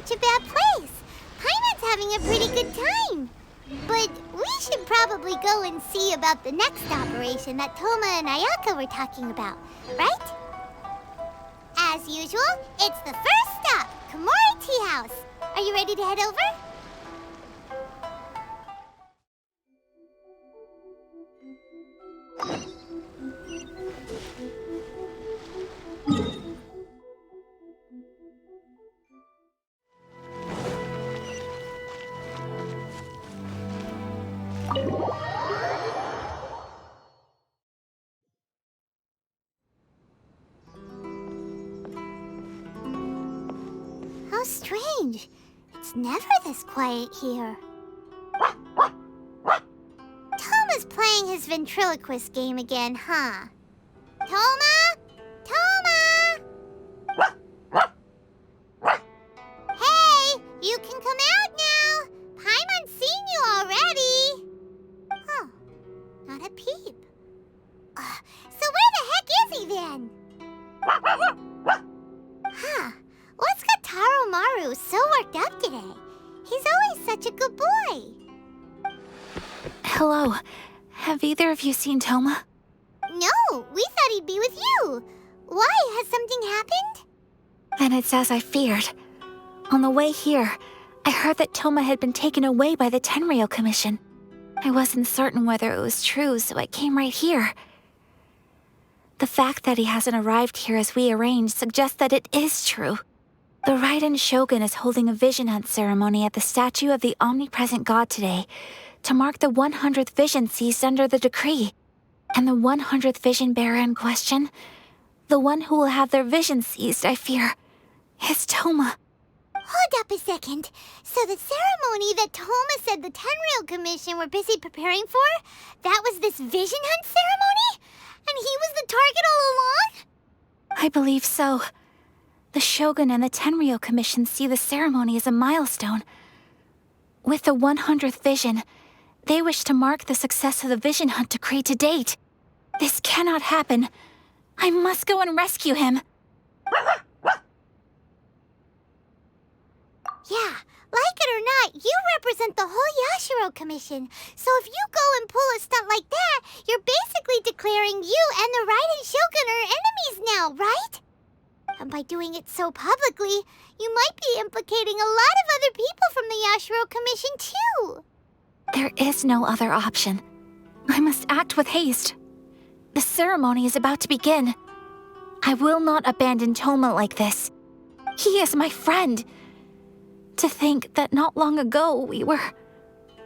such a bad place. Paimon's having a pretty good time. But we should probably go and see about the next operation that Thoma and Ayaka were talking about, right? As usual, it's the first stop, Komori Tea House. Are you ready to head over? How strange. It's never this quiet here. Thoma's playing his ventriloquist game again, huh? Thoma? Thoma! Hey, you can come out now. Paimon's seen you already. Huh, not a peep. So where the heck is he then? Huh, what's got Taro Maru so worked up today? He's always such a good boy. Hello. Have either of you seen Thoma? No, we thought he'd be with you. Why? Has something happened? Then it's as I feared. On the way here, I heard that Thoma had been taken away by the Tenryou Commission. I wasn't certain whether it was true, so I came right here. The fact that he hasn't arrived here as we arranged suggests that it is true. The Raiden Shogun is holding a vision hunt ceremony at the statue of the omnipresent god today to mark the 100th vision seized under the decree. And the 100th vision bearer in question, the one who will have their vision seized, I fear, is Thoma. Hold up a second. So the ceremony that Thoma said the Tenryou Commission were busy preparing for, that was this vision hunt ceremony? And he was the target all along? I believe so. The Shogun and the Tenryou Commission see the ceremony as a milestone. With the 100th vision, they wish to mark the success of the vision hunt decree to date. This cannot happen. I must go and rescue him. Yeah, like it or not, you represent the whole Yashiro Commission. So if you go and pull a stunt like that, you're basically declaring you and the Raiden Shogun are enemies now, right? And by doing it so publicly, you might be implicating a lot of other people from the Yashiro Commission too. There is no other option. I must act with haste. The ceremony is about to begin. I will not abandon Thoma like this. He is my friend. To think that not long ago we were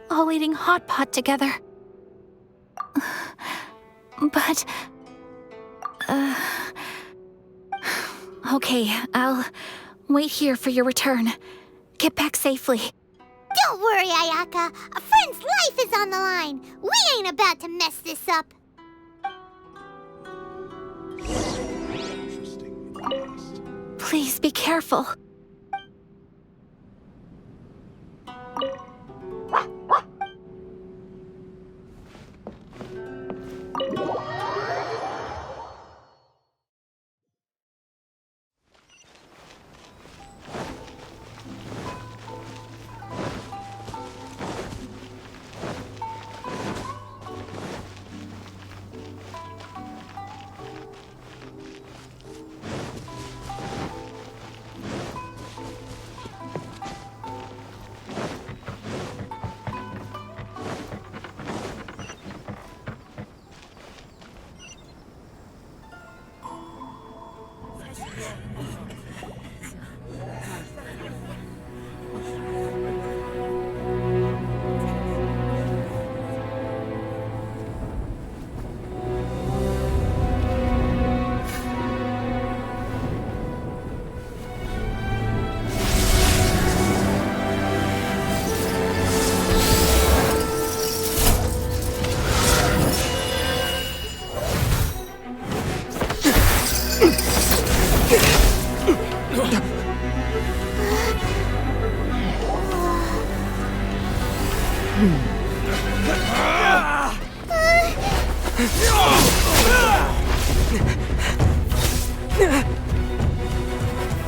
all eating hot pot together. But... Okay, I'll wait here for your return. Get back safely. Don't worry, Ayaka. A friend's life is on the line. We ain't about to mess this up. Please be careful.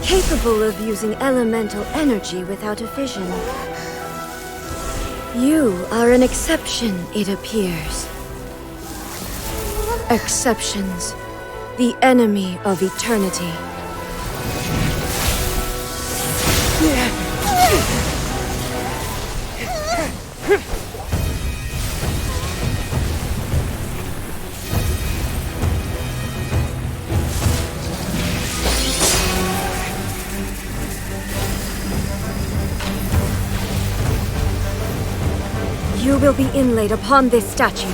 capable of using elemental energy without a fission. You are an exception, it appears. Exceptions, the enemy of eternity. You will be inlaid upon this statue.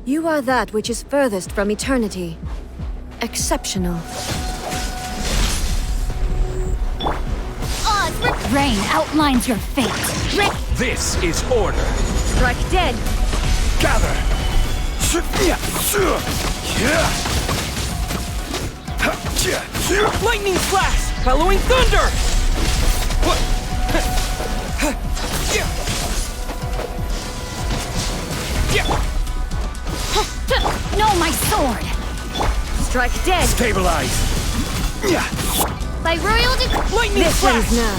You are that which is furthest from eternity. Exceptional. Rain outlines your fate. This is order. Strike dead. Gather. Lightning flash! Bellowing thunder! No, my sword! Strike dead. Stabilize. By royal decree. Lightning Listens flash! now.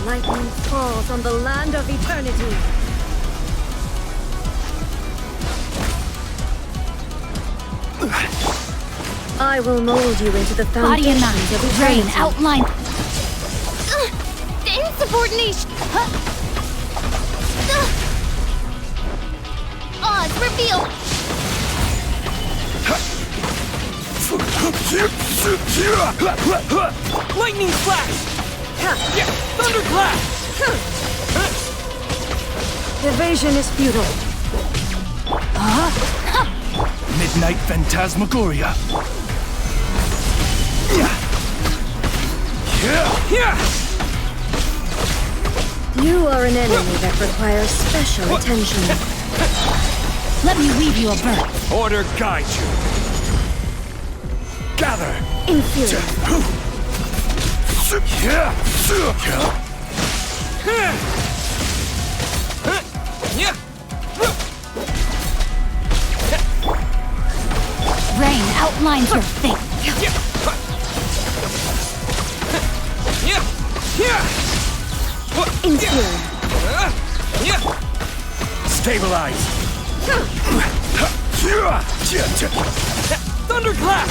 Lightning falls on the land of eternity. I will mold you into the Body and foundations mind. of eternity. Rain outline. The insubordination. Odds reveal. Lightning flash! Thunderclap! Evasion is futile. Midnight Phantasmagoria. You are an enemy that requires special attention. Let me weave you a bird. Order guide you. Gather. Inferior. Rain outlines your fate. Inferior. Stabilize. Thunderclap!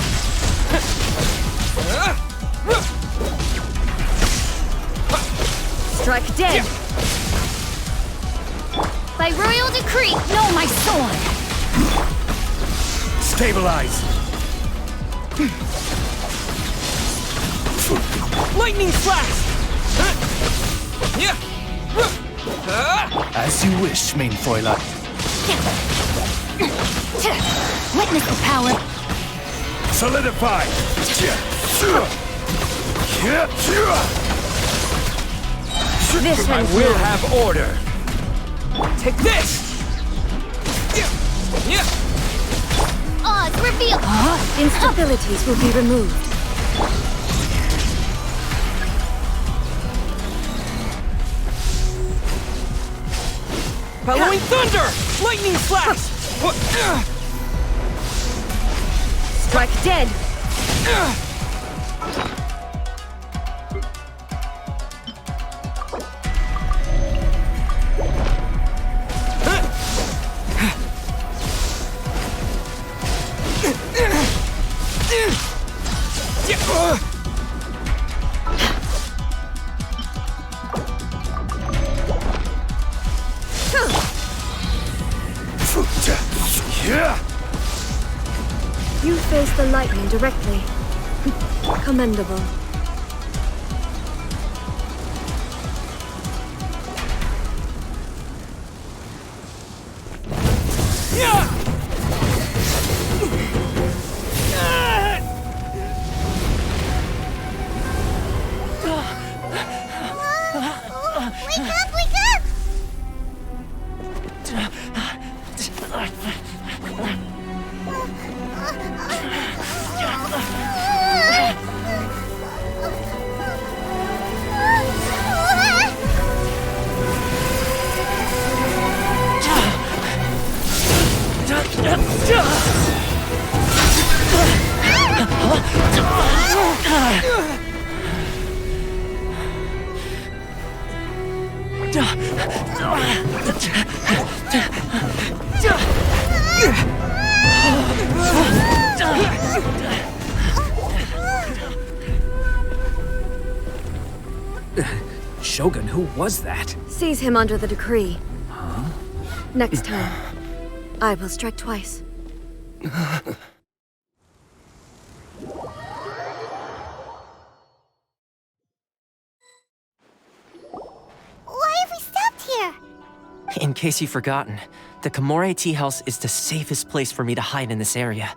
Strike dead. By royal decree. No, my sword! Stabilize. Lightning flash! As you wish, main Fräulein. Witness the power. Solidify. This I ends will now. have order. Take this! Odds reveal. Instabilities will be removed. Bellowing thunder! Lightning flash! Strike dead. You face the lightning directly. Commendable. Wake up, wake up! Shogun, who was that? Seize him under the decree. Next time, I will strike twice. Why have we stopped here? In case you've forgotten, the Komore Tea House is the safest place for me to hide in this area.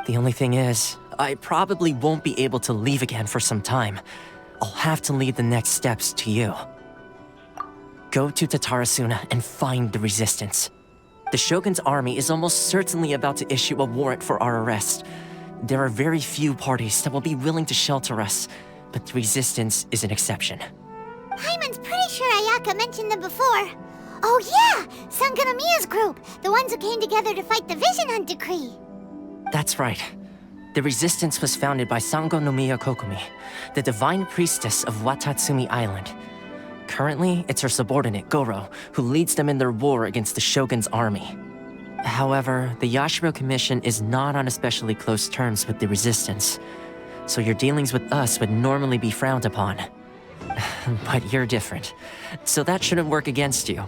The only thing is, I probably won't be able to leave again for some time. I'll have to leave the next steps to you. Go to Tatarasuna and find the Resistance. The Shogun's army is almost certainly about to issue a warrant for our arrest. There are very few parties that will be willing to shelter us, but the Resistance is an exception. Paimon's pretty sure Ayaka mentioned them before. Oh yeah! Sangonomiya's group! The ones who came together to fight the Vision Hunt Decree! That's right. The Resistance was founded by Sangonomiya Kokonomi, the divine priestess of Watatsumi Island. Currently, it's her subordinate, Gorou, who leads them in their war against the Shogun's army. However, the Yashiro Commission is not on especially close terms with the Resistance, so your dealings with us would normally be frowned upon. But you're different, so that shouldn't work against you.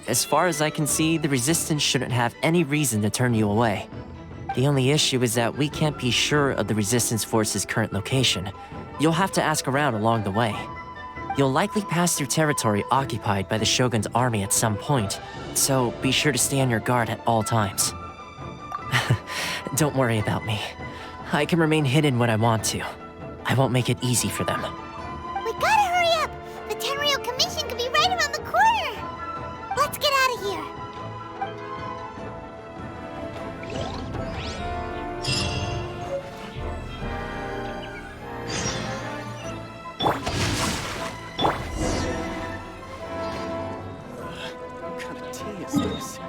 As far as I can see, the Resistance shouldn't have any reason to turn you away. The only issue is that we can't be sure of the Resistance Force's current location. You'll have to ask around along the way. You'll likely pass through territory occupied by the Shogun's army at some point, so be sure to stay on your guard at all times. Don't worry about me. I can remain hidden when I want to. I won't make it easy for them. We gotta hurry up! The Tenryou Commission could be right around the corner! Let's get out of here! What kind of tea is this?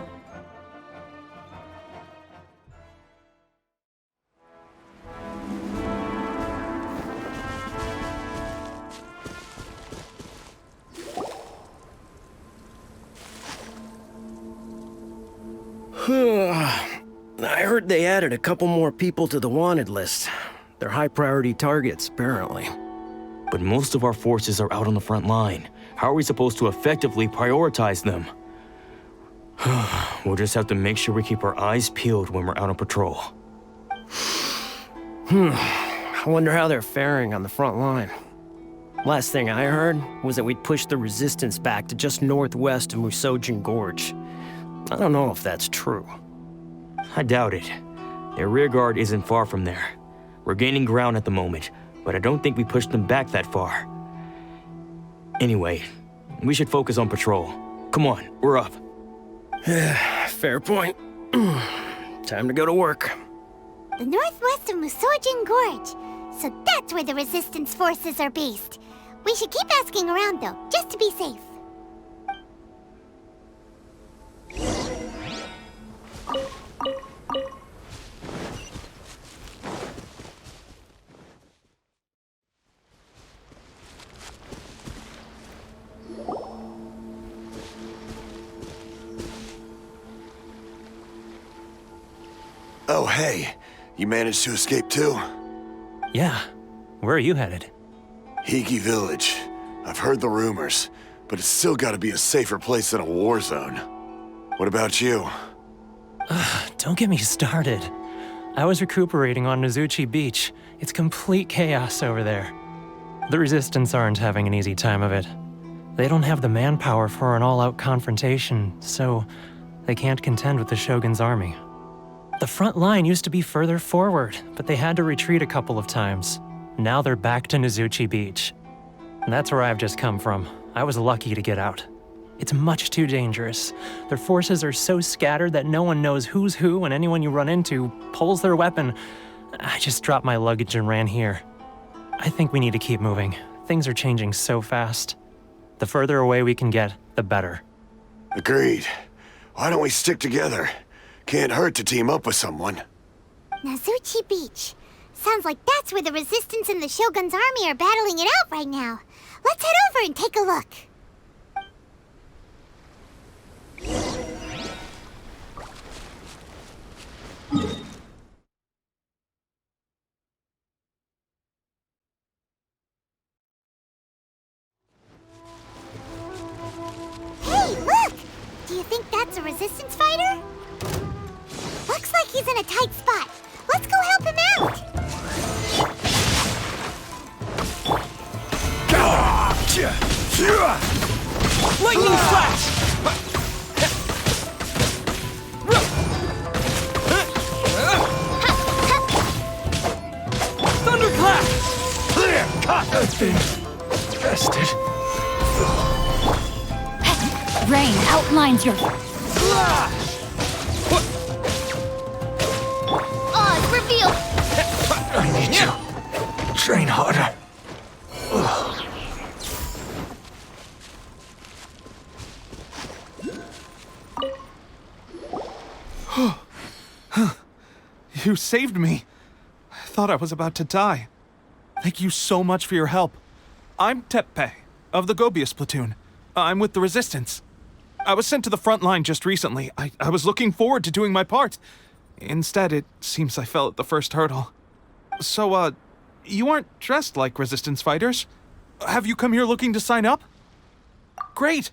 I heard they added a couple more people to the wanted list. They're high-priority targets, apparently. But most of our forces are out on the front line. How are we supposed to effectively prioritize them? We'll just have to make sure we keep our eyes peeled when we're out on patrol. I wonder how they're faring on the front line. Last thing I heard was that we'd pushed the Resistance back to just northwest of Musojin Gorge. I don't know if that's true. I doubt it. Their rearguard isn't far from there. We're gaining ground at the moment, but I don't think we pushed them back that far. Anyway, we should focus on patrol. Come on, we're up. Fair point. Time to go to work. The northwest of Musojin Gorge. So that's where the Resistance forces are based. We should keep asking around though, just to be safe. Oh, hey. You managed to escape too? Yeah. Where are you headed? Higi Village. I've heard the rumors, but it's still gotta be a safer place than a war zone. What about you? Don't get me started. I was recuperating on Nozuchi Beach. It's complete chaos over there. The Resistance aren't having an easy time of it. They don't have the manpower for an all-out confrontation, so They can't contend with the Shogun's army. The front line used to be further forward, but they had to retreat a couple of times. Now they're back to Nozuchi Beach. And that's where I've just come from. I was lucky to get out. It's much too dangerous. Their forces are so scattered that no one knows who's who, and anyone you run into pulls their weapon. I just dropped my luggage and ran here. I think we need to keep moving. Things are changing so fast. The further away we can get, the better. Agreed. Why don't we stick together? Can't hurt to team up with someone. Nozuchi Beach. Sounds like that's where the Resistance and the Shogun's army are battling it out right now. Let's head over and take a look. Hey, look! Do you think that's a Resistance fighter? Looks like he's in a tight spot. Let's go help him out! Lightning flash! Thunderclap! Clear! Cut! I've been bested. Rain outlines your... Oz, reveal! I need to train harder. You saved me. I thought I was about to die. Thank you so much for your help. I'm Teppei, of the Gobius platoon. I'm with the Resistance. I was sent to the front line just recently. I was looking forward to doing my part. Instead, it seems I fell at the first hurdle. So, you aren't dressed like Resistance fighters? Have you come here looking to sign up? Great!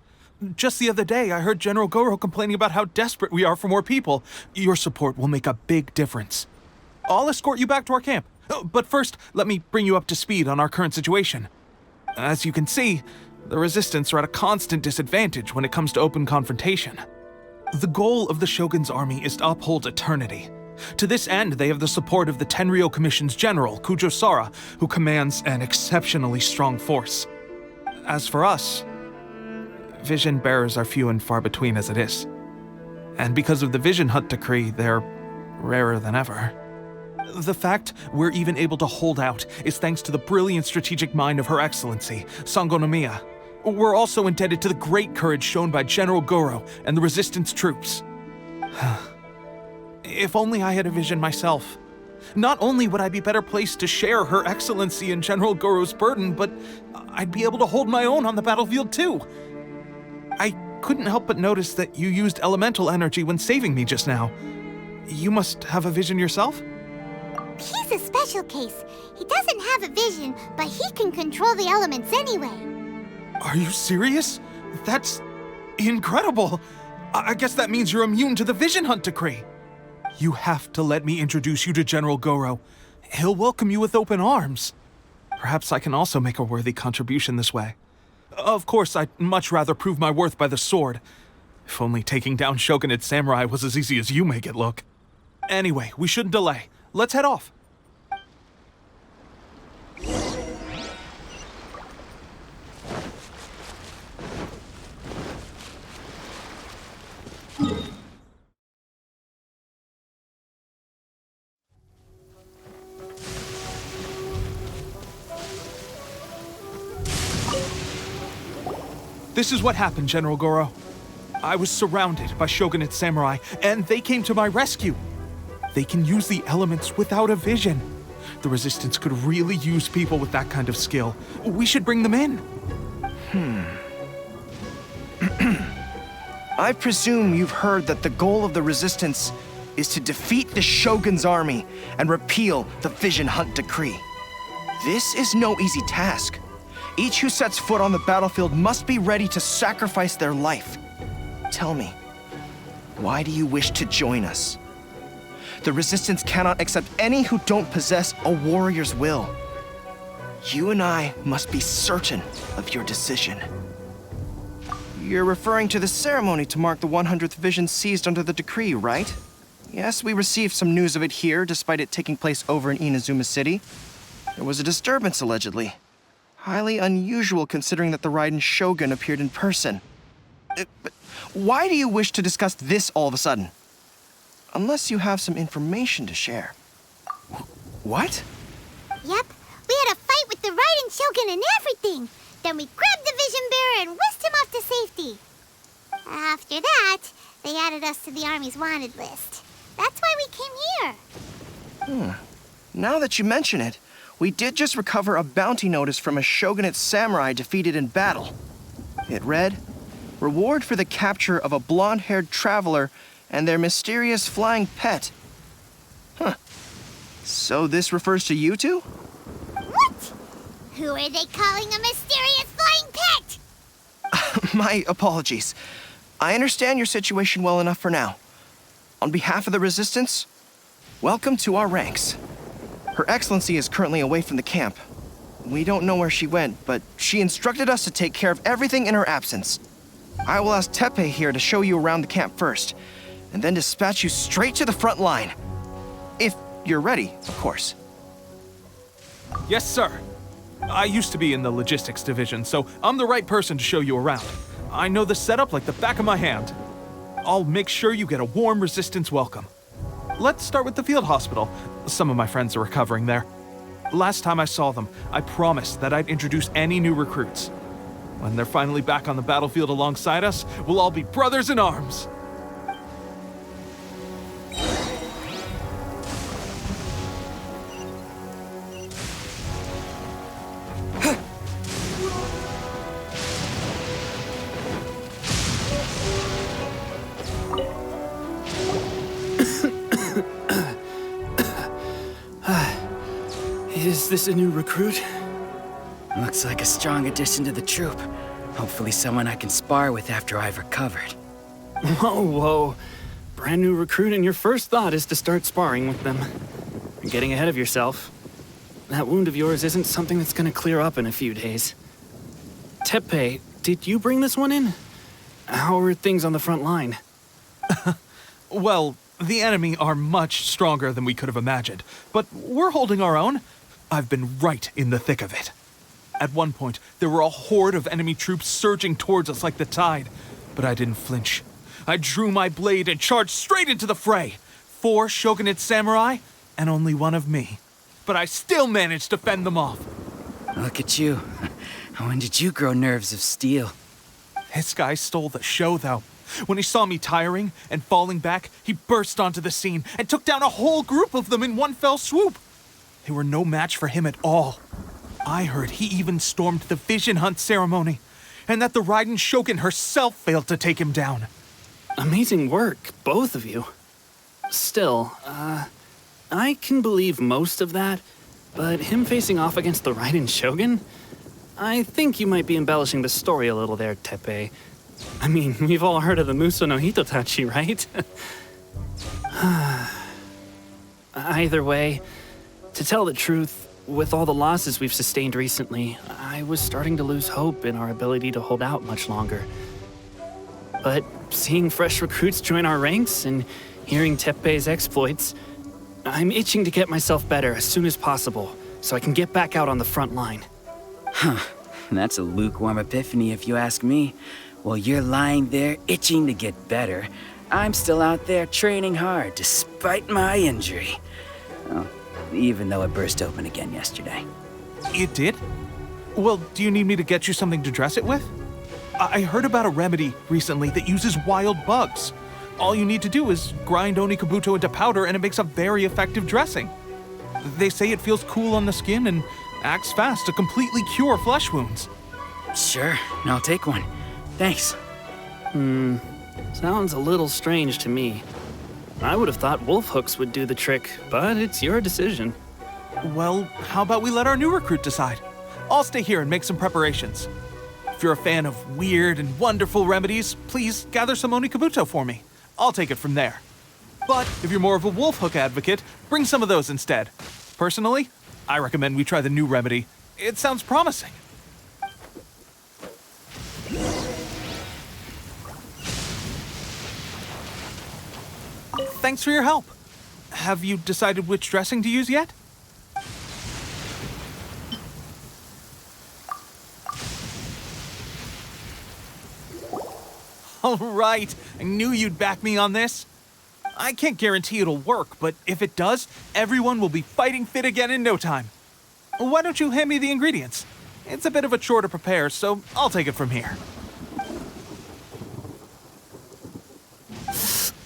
Just the other day, I heard General Gorou complaining about how desperate we are for more people. Your support will make a big difference. I'll escort you back to our camp. But first, let me bring you up to speed on our current situation. As you can see, the Resistance are at a constant disadvantage when it comes to open confrontation. The goal of the Shogun's army is to uphold eternity. To this end, they have the support of the Tenryou Commission's general, Kujou Sara, who commands an exceptionally strong force. As for us, vision bearers are few and far between as it is. And because of the Vision Hunt Decree, they're rarer than ever. The fact we're even able to hold out is thanks to the brilliant strategic mind of Her Excellency, Sangonomiya. We're also indebted to the great courage shown by General Gorou and the Resistance troops. If only I had a vision myself. Not only would I be better placed to share Her Excellency and General Gorou's burden, but I'd be able to hold my own on the battlefield too. I couldn't help but notice that you used elemental energy when saving me just now. You must have a vision yourself? He's a special case. He doesn't have a vision, but he can control the elements anyway. Are you serious? That's incredible. I guess that means you're immune to the Vision Hunt Decree. You have to let me introduce you to General Gorou. He'll welcome you with open arms. Perhaps I can also make a worthy contribution this way. Of course, I'd much rather prove my worth by the sword. If only taking down Shogunate samurai was as easy as you make it look. Anyway, we shouldn't delay. Let's head off. This is what happened, General Gorou. I was surrounded by Shogunate samurai, and they came to my rescue. They can use the elements without a vision. The Resistance could really use people with that kind of skill. We should bring them in. I presume you've heard that the goal of the Resistance is to defeat the Shogun's army and repeal the Vision Hunt Decree. This is no easy task. Each who sets foot on the battlefield must be ready to sacrifice their life. Tell me, why do you wish to join us? The Resistance cannot accept any who don't possess a warrior's will. You and I must be certain of your decision. You're referring to the ceremony to mark the 100th vision seized under the decree, right? Yes, we received some news of it here, despite it taking place over in Inazuma City. There was a disturbance, allegedly. Highly unusual considering that the Raiden Shogun appeared in person. But why do you wish to discuss this all of a sudden? Unless you have some information to share. What? Yep, we had a fight with the Raiden Shogun and everything. Then we grabbed the Vision Bearer and whisked him off to safety. After that, they added us to the Army's wanted list. That's why we came here. Now that you mention it, we did just recover a bounty notice from a Shogunate samurai defeated in battle. It read, "Reward for the capture of a blonde-haired traveler and their mysterious flying pet." Huh. So this refers to you two? What? Who are they calling a mysterious flying pet? My apologies. I understand your situation well enough for now. On behalf of the Resistance, welcome to our ranks. Her Excellency is currently away from the camp. We don't know where she went, but she instructed us to take care of everything in her absence. I will ask Teppei here to show you around the camp first, and then dispatch you straight to the front line. If you're ready, of course. Yes, sir. I used to be in the logistics division, so I'm the right person to show you around. I know the setup like the back of my hand. I'll make sure you get a warm Resistance welcome. Let's start with the field hospital. Some of my friends are recovering there. Last time I saw them, I promised that I'd introduce any new recruits. When they're finally back on the battlefield alongside us, we'll all be brothers in arms. Is this a new recruit? Looks like a strong addition to the troop. Hopefully someone I can spar with after I've recovered. Whoa. Brand new recruit and your first thought is to start sparring with them. You're getting ahead of yourself. That wound of yours isn't something that's gonna clear up in a few days. Teppei, did you bring this one in? How are things on the front line? Well, the enemy are much stronger than we could have imagined, but we're holding our own. I've been right in the thick of it. At one point, there were a horde of enemy troops surging towards us like the tide, but I didn't flinch. I drew my blade and charged straight into the fray. 4 Shogunate samurai, and only one of me. But I still managed to fend them off. Look at you. When did you grow nerves of steel? This guy stole the show, though. When he saw me tiring and falling back, he burst onto the scene and took down a whole group of them in one fell swoop. They were no match for him at all. I heard he even stormed the Vision Hunt ceremony, and that the Raiden Shogun herself failed to take him down. Amazing work, both of you. Still, I can believe most of that, but him facing off against the Raiden Shogun? I think you might be embellishing the story a little there, Teppei. I mean, we've all heard of the Muso no Hitotachi, right? Either way, to tell the truth, with all the losses we've sustained recently, I was starting to lose hope in our ability to hold out much longer. But seeing fresh recruits join our ranks and hearing Teppei's exploits, I'm itching to get myself better as soon as possible so I can get back out on the front line. Huh. That's a lukewarm epiphany if you ask me. While you're lying there itching to get better, I'm still out there training hard despite my injury. Oh, even though it burst open again yesterday. It did? Well, do you need me to get you something to dress it with? I heard about a remedy recently that uses wild bugs. All you need to do is grind onikabuto into powder and it makes a very effective dressing. They say it feels cool on the skin and acts fast to completely cure flesh wounds. Sure, I'll take one. Thanks. Sounds a little strange to me. I would have thought wolf hooks would do the trick, but it's your decision. Well, how about we let our new recruit decide? I'll stay here and make some preparations. If you're a fan of weird and wonderful remedies, please gather some onikabuto for me. I'll take it from there. But if you're more of a wolf hook advocate, bring some of those instead. Personally, I recommend we try the new remedy. It sounds promising. thanks for your help. Have you decided which dressing to use yet? All right, I knew you'd back me on this. I can't guarantee it'll work, but if it does, everyone will be fighting fit again in no time. Why don't you hand me the ingredients? It's a bit of a chore to prepare, so I'll take it from here.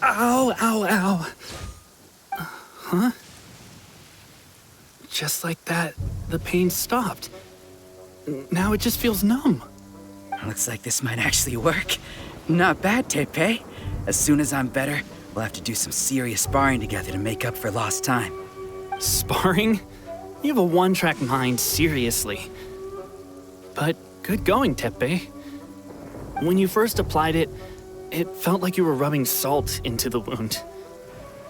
Ow, ow, ow. Huh? Just like that, the pain stopped. Now it just feels numb. Looks like this might actually work. Not bad, Teppei. As soon as I'm better, we'll have to do some serious sparring together to make up for lost time. Sparring? You have a one-track mind, seriously. But good going, Teppei. When you first applied it, it felt like you were rubbing salt into the wound.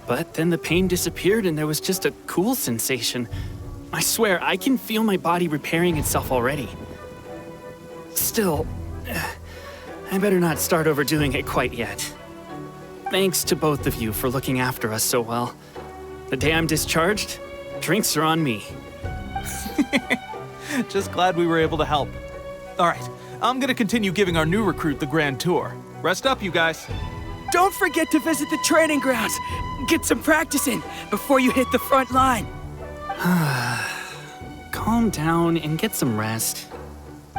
But then the pain disappeared and there was just a cool sensation. I swear, I can feel my body repairing itself already. Still, I better not start overdoing it quite yet. Thanks to both of you for looking after us so well. The day I'm discharged, drinks are on me. Just glad we were able to help. All right, I'm gonna continue giving our new recruit the grand tour. Rest up, you guys. Don't forget to visit the training grounds. Get some practice in before you hit the front line. Calm down and get some rest.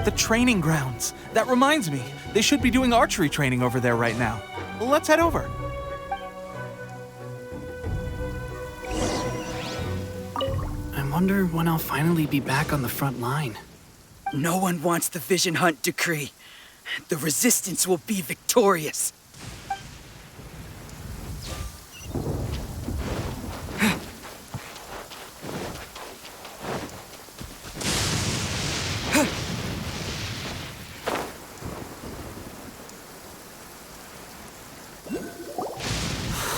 The training grounds. That reminds me, they should be doing archery training over there right now. Let's head over. I wonder when I'll finally be back on the front line. No one wants the Vision Hunt decree. The Resistance will be victorious.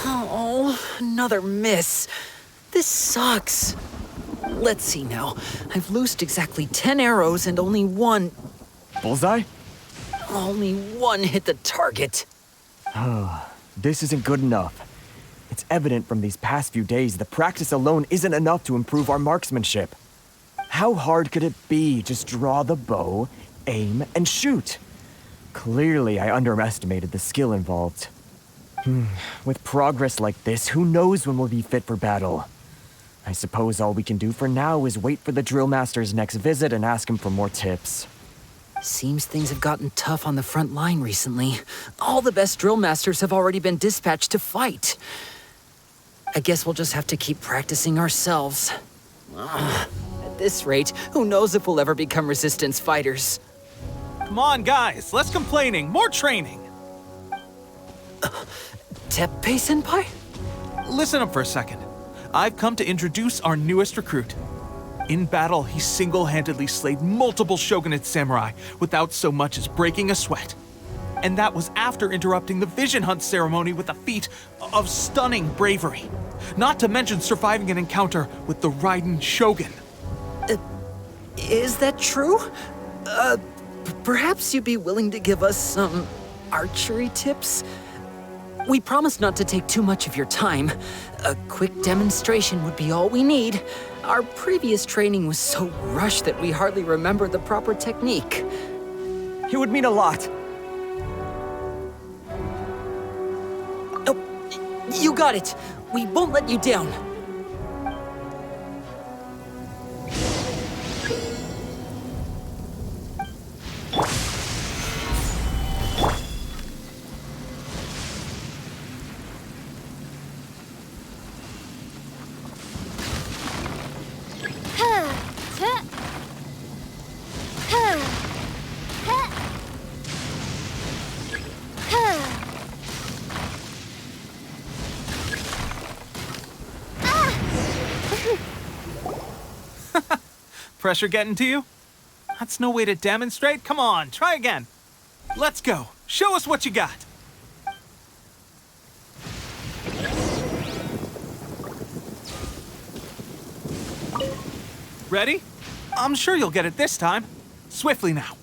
Oh, another miss. This sucks. Let's see now. I've loosed exactly 10 arrows and only one... Bullseye? Only one hit the target. This isn't good enough. It's evident from these past few days that practice alone isn't enough to improve our marksmanship. How hard could it be? Just draw the bow, aim, and shoot. Clearly, I underestimated the skill involved. With progress like this, who knows when we'll be fit for battle? I suppose all we can do for now is wait for the drill master's next visit and ask him for more tips. Seems things have gotten tough on the front line recently. All the best drill masters have already been dispatched to fight. I guess we'll just have to keep practicing ourselves. At this rate, who knows if we'll ever become Resistance fighters. Come on, guys, less complaining, more training. Teppei-senpai? Listen up for a second. I've come to introduce our newest recruit. In battle, he single-handedly slayed multiple Shogunate samurai without so much as breaking a sweat. And that was after interrupting the Vision Hunt ceremony with a feat of stunning bravery. Not to mention surviving an encounter with the Raiden Shogun. Is that true? Perhaps you'd be willing to give us some archery tips? We promise not to take too much of your time. A quick demonstration would be all we need. Our previous training was so rushed that we hardly remember the proper technique. It would mean a lot. Oh, you got it. We won't let you down. Pressure getting to you? That's no way to demonstrate. Come on, try again. Let's go. Show us what you got. Ready? I'm sure you'll get it this time. Swiftly now.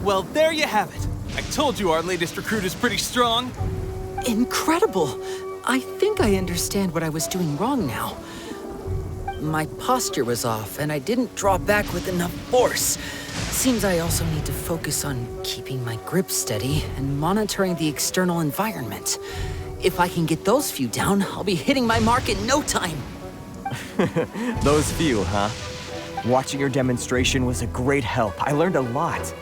Well, there you have it. I told you our latest recruit is pretty strong. Incredible! I think I understand what I was doing wrong now. My posture was off, and I didn't draw back with enough force. Seems I also need to focus on keeping my grip steady and monitoring the external environment. If I can get those few down, I'll be hitting my mark in no time. Those few, huh? Watching your demonstration was a great help. I learned a lot.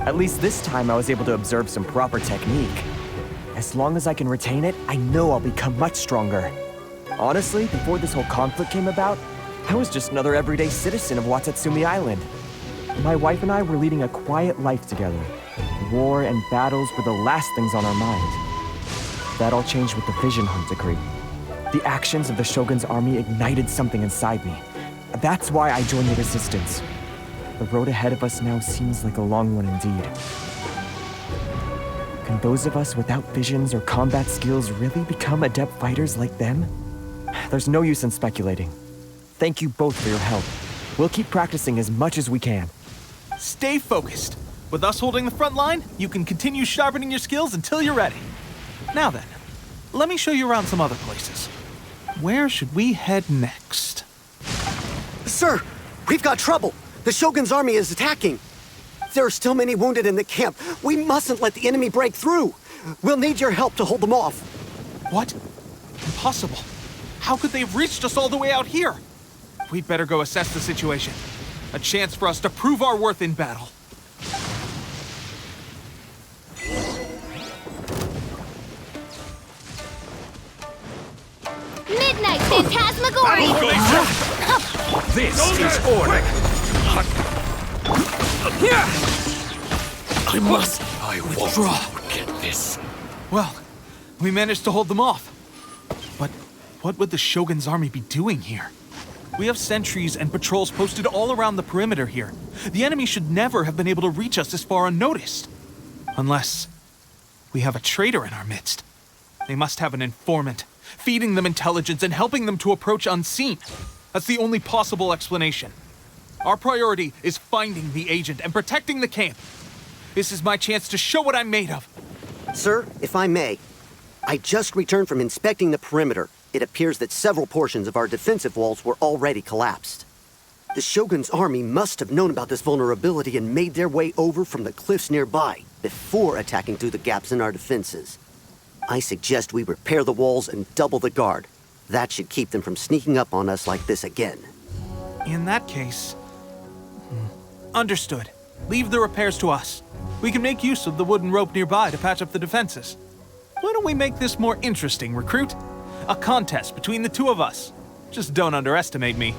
At least this time I was able to observe some proper technique. As long as I can retain it, I know I'll become much stronger. Honestly, before this whole conflict came about, I was just another everyday citizen of Watatsumi Island. My wife and I were leading a quiet life together. War and battles were the last things on our mind. That all changed with the Vision Hunt decree. The actions of the Shogun's army ignited something inside me. That's why I joined the Resistance. The road ahead of us now seems like a long one indeed. Can those of us without visions or combat skills really become adept fighters like them? There's no use in speculating. Thank you both for your help. We'll keep practicing as much as we can. Stay focused. With us holding the front line, you can continue sharpening your skills until you're ready. Now then, let me show you around some other places. Where should we head next? Sir, we've got trouble. The Shogun's army is attacking. There are still many wounded in the camp. We mustn't let the enemy break through. We'll need your help to hold them off. What? Impossible. How could they have reached us all the way out here? We'd better go assess the situation. A chance for us to prove our worth in battle. Midnight Phantasmagoria! This is order! I won't get this. Well, we managed to hold them off. But what would the Shogun's army be doing here? We have sentries and patrols posted all around the perimeter here. The enemy should never have been able to reach us this far unnoticed. Unless we have a traitor in our midst. They must have an informant, feeding them intelligence and helping them to approach unseen. That's the only possible explanation. Our priority is finding the agent and protecting the camp. This is my chance to show what I'm made of. Sir, if I may, I just returned from inspecting the perimeter. It appears that several portions of our defensive walls were already collapsed. The Shogun's army must have known about this vulnerability and made their way over from the cliffs nearby before attacking through the gaps in our defenses. I suggest we repair the walls and double the guard. That should keep them from sneaking up on us like this again. In that case... Understood. Leave the repairs to us. We can make use of the wooden rope nearby to patch up the defenses. Why don't we make this more interesting, recruit? A contest between the two of us. Just don't underestimate me.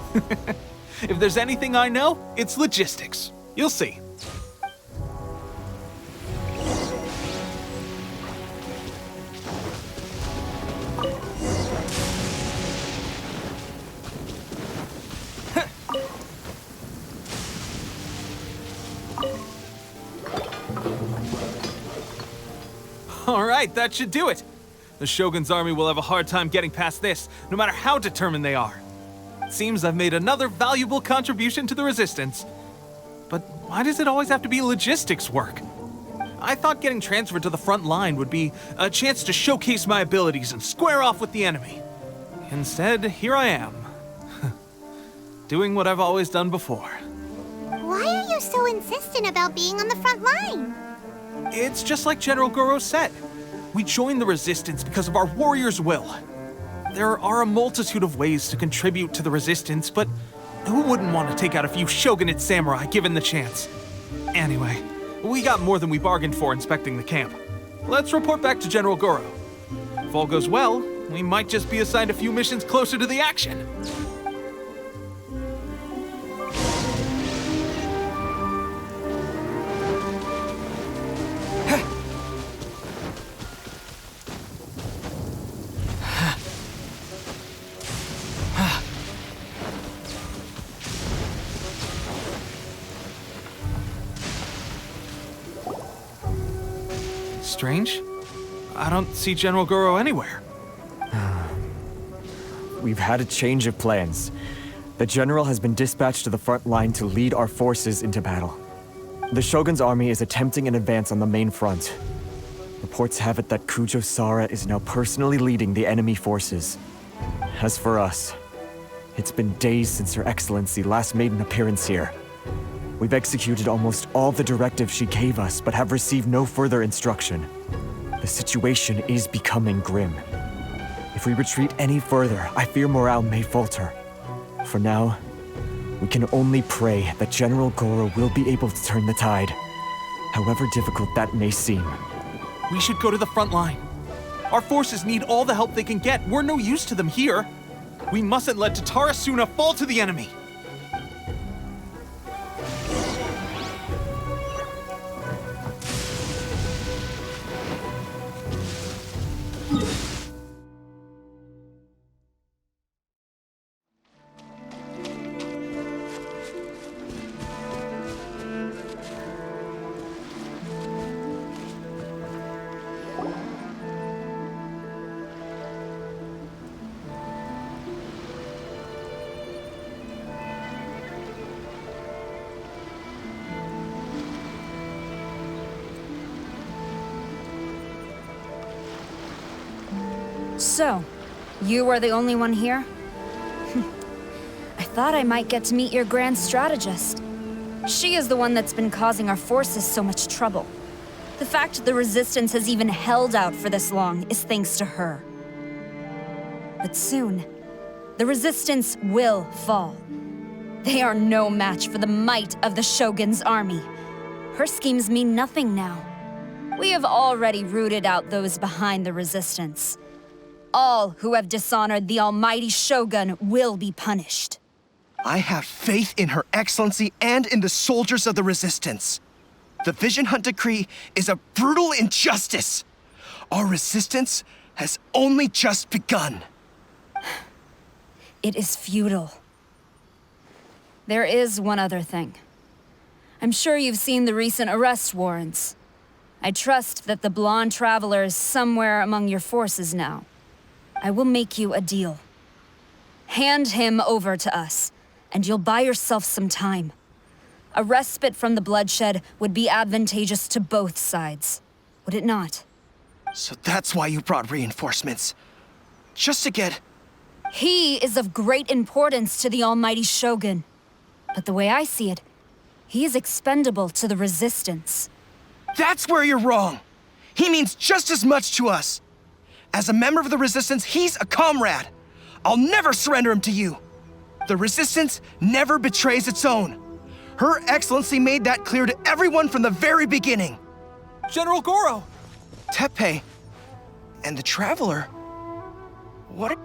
If there's anything I know, it's logistics. You'll see. All right, that should do it. The Shogun's army will have a hard time getting past this, no matter how determined they are. It seems I've made another valuable contribution to the Resistance. But why does it always have to be logistics work? I thought getting transferred to the front line would be a chance to showcase my abilities and square off with the enemy. Instead, here I am. Doing what I've always done before. Why are you so insistent about being on the front line? It's just like General Gorou said. We joined the Resistance because of our warrior's will. There are a multitude of ways to contribute to the Resistance, but who wouldn't want to take out a few Shogunate samurai given the chance? Anyway, we got more than we bargained for inspecting the camp. Let's report back to General Gorou. If all goes well, we might just be assigned a few missions closer to the action. Strange. I don't see General Gorou anywhere. We've had a change of plans. The General has been dispatched to the front line to lead our forces into battle. The Shogun's army is attempting an advance on the main front. Reports have it that Kujou Sara is now personally leading the enemy forces. As for us, it's been days since Her Excellency last made an appearance here. We've executed almost all the directives she gave us, but have received no further instruction. The situation is becoming grim. If we retreat any further, I fear morale may falter. For now, we can only pray that General Gorou will be able to turn the tide, however difficult that may seem. We should go to the front line. Our forces need all the help they can get. We're no use to them here. We mustn't let Tatarasuna fall to the enemy. So, you are the only one here? I thought I might get to meet your grand strategist. She is the one that's been causing our forces so much trouble. The fact the Resistance has even held out for this long is thanks to her. But soon, the Resistance will fall. They are no match for the might of the Shogun's army. Her schemes mean nothing now. We have already rooted out those behind the Resistance. All who have dishonored the almighty Shogun will be punished. I have faith in Her Excellency and in the soldiers of the Resistance. The Vision Hunt Decree is a brutal injustice. Our resistance has only just begun. It is futile. There is one other thing. I'm sure you've seen the recent arrest warrants. I trust that the blonde traveler is somewhere among your forces now. I will make you a deal. Hand him over to us, and you'll buy yourself some time. A respite from the bloodshed would be advantageous to both sides, would it not? So that's why you brought reinforcements. Just to get... He is of great importance to the almighty Shogun. But the way I see it, he is expendable to the Resistance. That's where you're wrong. He means just as much to us. As a member of the Resistance, he's a comrade. I'll never surrender him to you. The Resistance never betrays its own. Her Excellency made that clear to everyone from the very beginning. General Gorou! Teppei and the Traveler. What?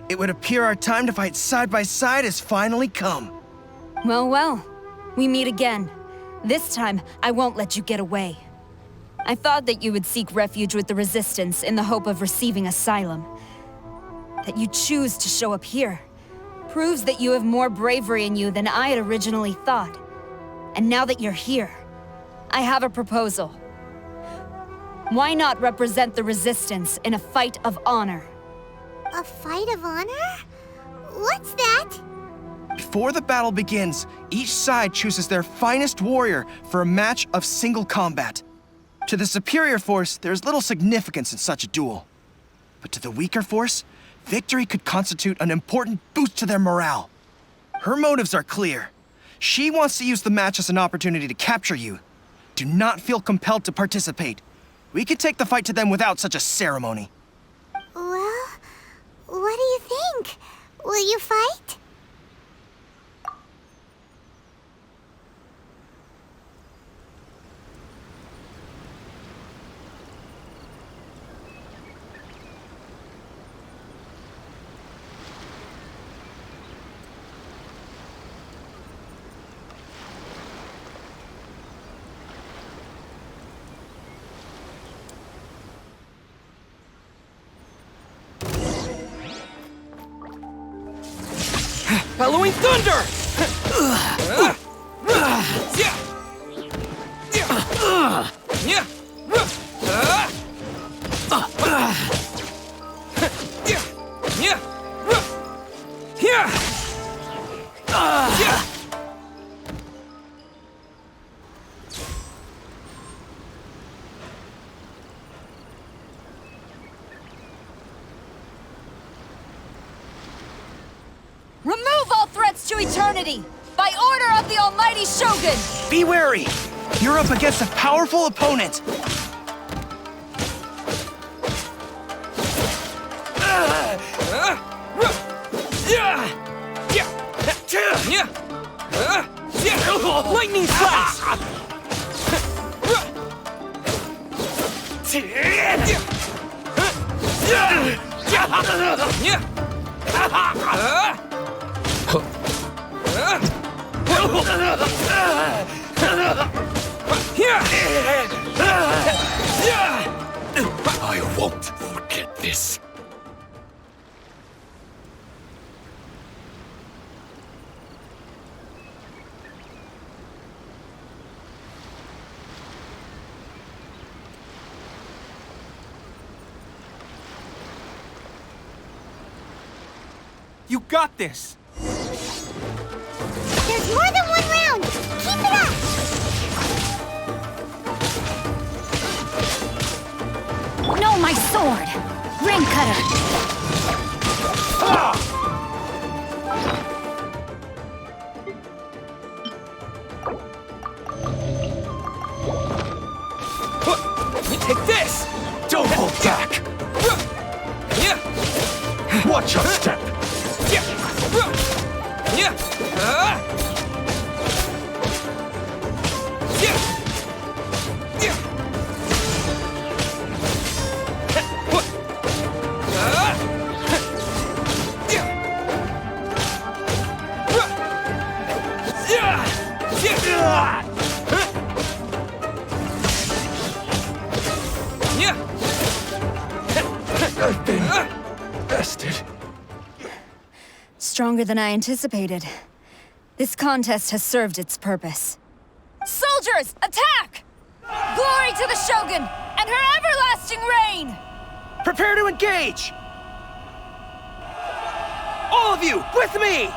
It would appear our time to fight side by side has finally come. Well, well. We meet again. This time, I won't let you get away. I thought that you would seek refuge with the Resistance in the hope of receiving asylum. That you choose to show up here proves that you have more bravery in you than I had originally thought. And now that you're here, I have a proposal. Why not represent the Resistance in a fight of honor? A fight of honor? What's that? Before the battle begins, each side chooses their finest warrior for a match of single combat. To the superior force, there's little significance in such a duel. But to the weaker force, victory could constitute an important boost to their morale. Her motives are clear. She wants to use the match as an opportunity to capture you. Do not feel compelled to participate. We could take the fight to them without such a ceremony. Well, what do you think? Will you fight? Bellowing thunder! march to eternity! By order of the Almighty Shogun! Be wary! You're up against a powerful opponent! Lightning slash! I won't forget this. You got this! There's more than one round! Keep it up! No, my sword! Ring cutter! Take this! Don't hold back! Watch your step! I've been bested. Stronger than I anticipated. This contest has served its purpose. Soldiers, attack! Glory to the Shogun and her everlasting reign! Prepare to engage! All of you, with me!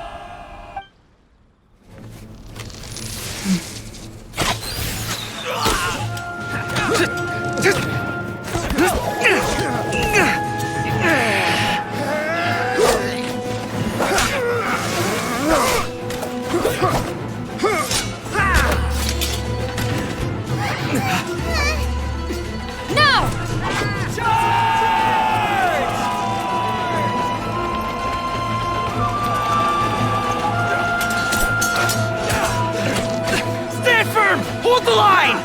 Hold the line!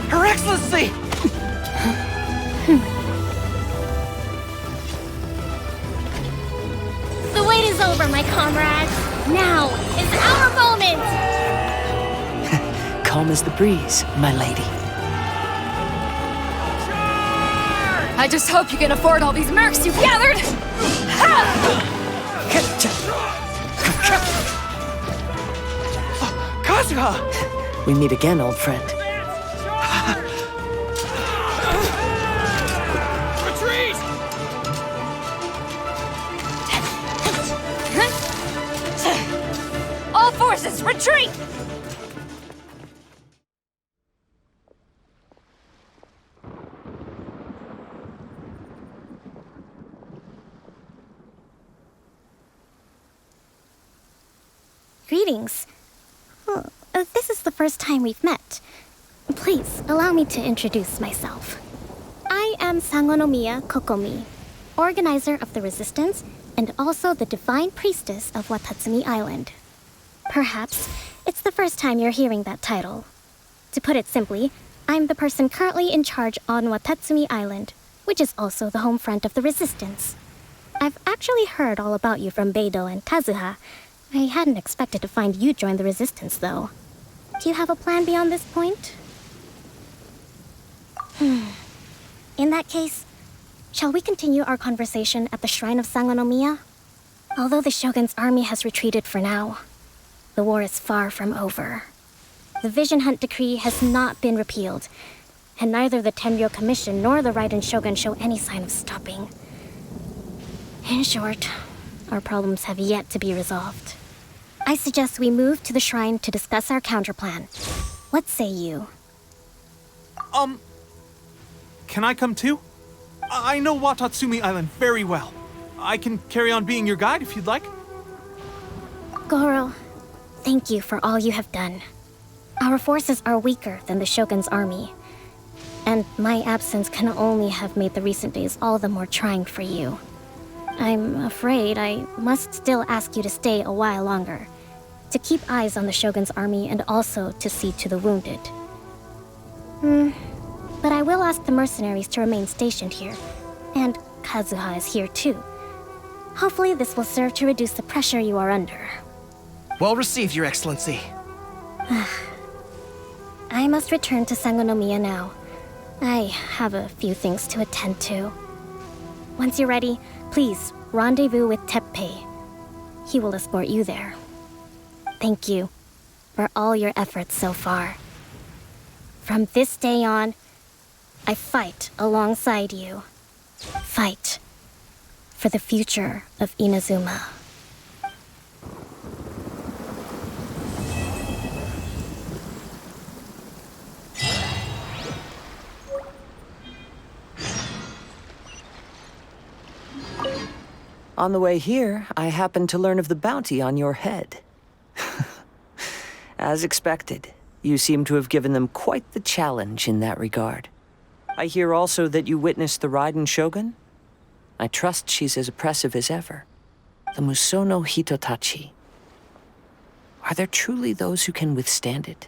Her Excellency! The wait is over, my comrades. Now is our moment! Calm as the breeze, my lady. I just hope you can afford all these mercs you've gathered! Kazuha! We meet again, old friend. Retreat! All forces, retreat! Greetings. This is the first time we've met. Please, allow me to introduce myself. I am Sangonomiya Kokonomi, organizer of the Resistance and also the Divine Priestess of Watatsumi Island. Perhaps it's the first time you're hearing that title. To put it simply, I'm the person currently in charge on Watatsumi Island, which is also the home front of the Resistance. I've actually heard all about you from Beidou and Kazuha. I hadn't expected to find you join the Resistance, though. Do you have a plan beyond this point? In that case, shall we continue our conversation at the Shrine of Sangonomiya? Although the Shogun's army has retreated for now, the war is far from over. The Vision Hunt Decree has not been repealed, and neither the Tenryou Commission nor the Raiden Shogun show any sign of stopping. In short, our problems have yet to be resolved. I suggest we move to the shrine to discuss our counterplan. What say you? Can I come too? I know Watatsumi Island very well. I can carry on being your guide if you'd like. Gorou, thank you for all you have done. Our forces are weaker than the Shogun's army, and my absence can only have made the recent days all the more trying for you. I'm afraid I must still ask you to stay a while longer, to keep eyes on the Shogun's army and also to see to the wounded. But I will ask the mercenaries to remain stationed here, and Kazuha is here too. Hopefully this will serve to reduce the pressure you are under. Well received, Your Excellency. I must return to Sangonomiya now. I have a few things to attend to. Once you're ready, please rendezvous with Teppei. He will escort you there. Thank you for all your efforts so far. From this day on, I fight alongside you. Fight for the future of Inazuma. On the way here, I happened to learn of the bounty on your head. As expected, you seem to have given them quite the challenge in that regard. I hear also that you witnessed the Raiden Shogun? I trust she's as oppressive as ever. The Musono Hitotachi. Are there truly those who can withstand it?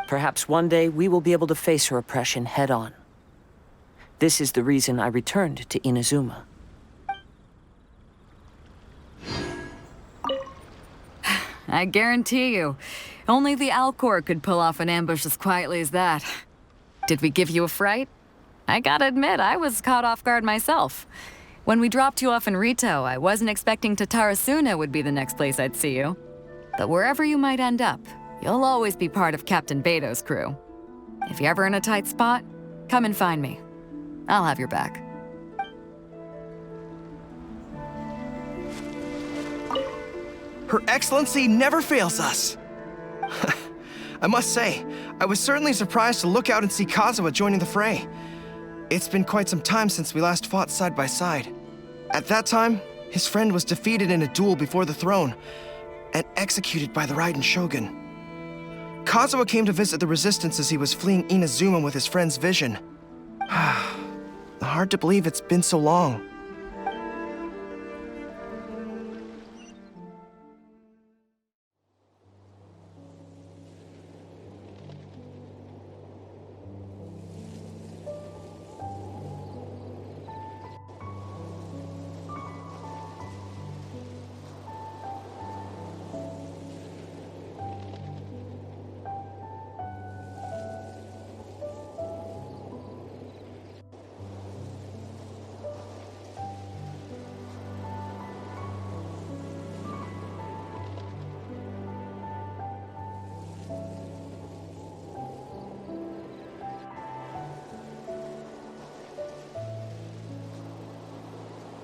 Perhaps one day we will be able to face her oppression head-on. This is the reason I returned to Inazuma. I guarantee you, only the Alcor could pull off an ambush as quietly as that. Did we give you a fright? I gotta admit, I was caught off guard myself. When we dropped you off in Rito, I wasn't expecting Tatarasuna would be the next place I'd see you. But wherever you might end up, you'll always be part of Captain Beidou's crew. If you're ever in a tight spot, come and find me. I'll have your back. Her Excellency never fails us. I must say, I was certainly surprised to look out and see Kazuha joining the fray. It's been quite some time since we last fought side by side. At that time, his friend was defeated in a duel before the throne and executed by the Raiden Shogun. Kazuha came to visit the Resistance as he was fleeing Inazuma with his friend's vision. Hard to believe it's been so long.